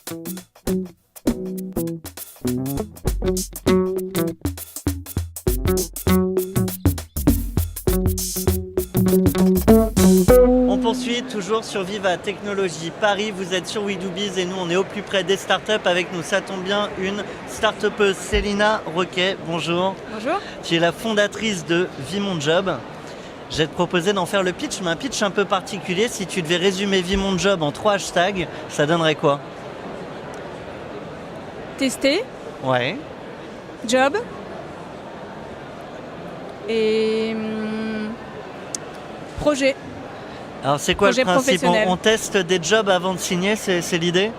On poursuit toujours sur Viva Technologie Paris. Vous êtes sur We Do Biz et nous on est au plus près des startups. Avec nous, ça tombe bien, une start-upeuse, Célina Roquet. Bonjour. Bonjour. Tu es la fondatrice de VimonJob. Je vais te proposer d'en faire le pitch, mais un pitch un peu particulier. Si tu devais résumer VimonJob en 3 hashtags, ça donnerait quoi? Tester, Ouais. job et projet. Alors c'est quoi le Projet principe? professionnel. On teste des jobs avant de signer, c'est l'idée?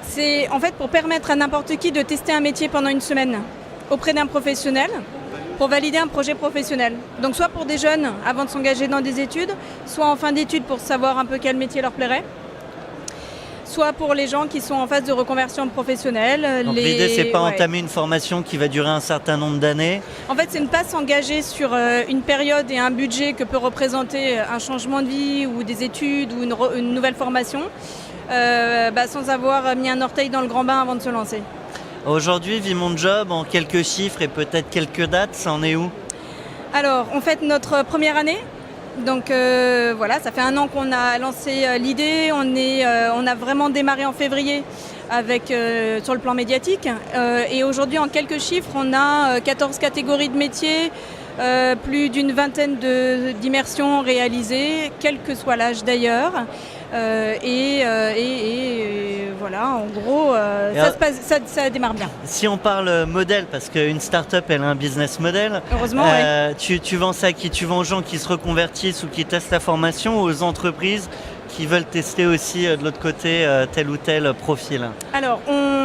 C'est en fait pour permettre à n'importe qui de tester un métier pendant une semaine auprès d'un professionnel pour valider un projet professionnel. Donc soit pour des jeunes avant de s'engager dans des études, soit en fin d'études pour savoir un peu quel métier leur plairait, soit pour les gens qui sont en phase de reconversion professionnelle. Donc l'idée, c'est pas entamer une formation qui va durer un certain nombre d'années. En fait, c'est ne pas s'engager sur une période et un budget que peut représenter un changement de vie ou des études ou une nouvelle formation sans avoir mis un orteil dans le grand bain avant de se lancer. Aujourd'hui, VimonJob, en quelques chiffres et peut-être quelques dates, ça en est où? Alors, on fête notre première année. Donc voilà, ça fait 1 an qu'on a lancé l'idée. On a vraiment démarré en février avec, sur le plan médiatique. Et aujourd'hui, en quelques chiffres, on a 14 catégories de métiers, plus d'une vingtaine d'immersions réalisées, quel que soit l'âge d'ailleurs. Voilà, en gros, ça démarre bien. Si on parle modèle, parce qu'une start-up, elle a un business model. Heureusement, oui. Tu vends ça à qui? Tu vends aux gens qui se reconvertissent ou qui testent la formation, ou aux entreprises qui veulent tester aussi de l'autre côté tel ou tel profil? Alors,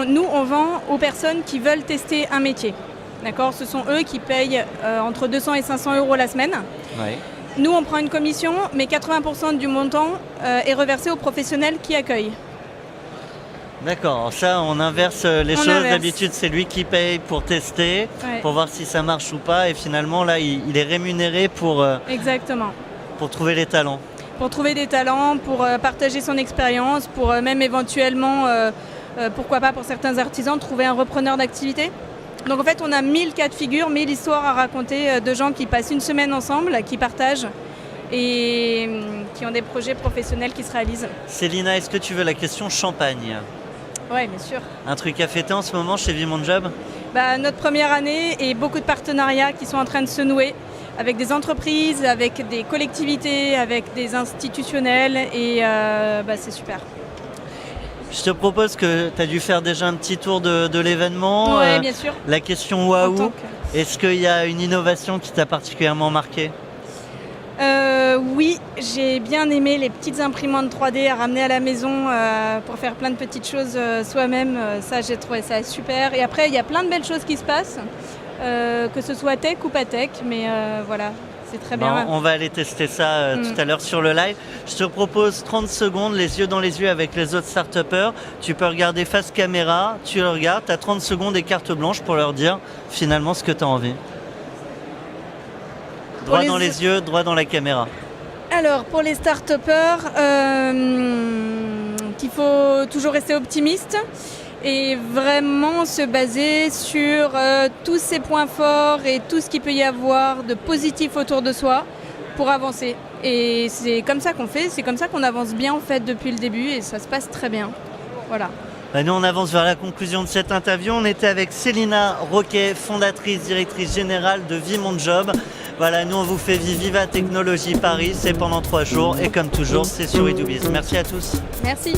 nous, on vend aux personnes qui veulent tester un métier. D'accord? Ce sont eux qui payent entre 200 et 500 euros la semaine. Ouais. Nous, on prend une commission, mais 80% du montant est reversé aux professionnels qui accueillent. D'accord, ça on inverse les choses. Inverse. D'habitude, c'est lui qui paye pour tester, Ouais. pour voir si ça marche ou pas, et finalement là il est rémunéré Exactement. pour trouver les talents. Pour trouver des talents, pour partager son expérience, pour même éventuellement, pourquoi pas pour certains artisans, trouver un repreneur d'activité. Donc en fait, on a 1000 cas de figure, 1000 histoires à raconter de gens qui passent une semaine ensemble, qui partagent et qui ont des projets professionnels qui se réalisent. Célina, est-ce que tu veux la question champagne? Oui, bien sûr. Un truc à fêter en ce moment chez VimonJob? Notre première année et beaucoup de partenariats qui sont en train de se nouer avec des entreprises, avec des collectivités, avec des institutionnels et c'est super. Je te propose que tu as dû faire déjà un petit tour de l'événement. Oui, bien sûr. La question En waouh, tant est-ce qu'il y a une innovation qui t'a particulièrement marqué? Oui, j'ai bien aimé les petites imprimantes 3D à ramener à la maison pour faire plein de petites choses soi-même. Ça, j'ai trouvé ça super. Et après, il y a plein de belles choses qui se passent, que ce soit tech ou pas tech, mais voilà, c'est très bien. On va aller tester ça tout à l'heure sur le live. Je te propose 30 secondes, les yeux dans les yeux avec les autres start-upers. Tu peux regarder face caméra, tu le regardes, tu as 30 secondes et carte blanche pour leur dire finalement ce que tu as envie. Droit dans les yeux, droit dans la caméra. Alors, pour les start-upers, qu'il faut toujours rester optimiste et vraiment se baser sur tous ces points forts et tout ce qu'il peut y avoir de positif autour de soi pour avancer. Et c'est comme ça qu'on fait, c'est comme ça qu'on avance bien en fait depuis le début et ça se passe très bien. Voilà. Nous, on avance vers la conclusion de cette interview. On était avec Célina Roquet, fondatrice, directrice générale de VimonJob. Voilà, nous, on vous fait vivre Viva Technologie Paris. C'est pendant 3 jours et comme toujours, c'est sur We Do Biz. Merci à tous. Merci.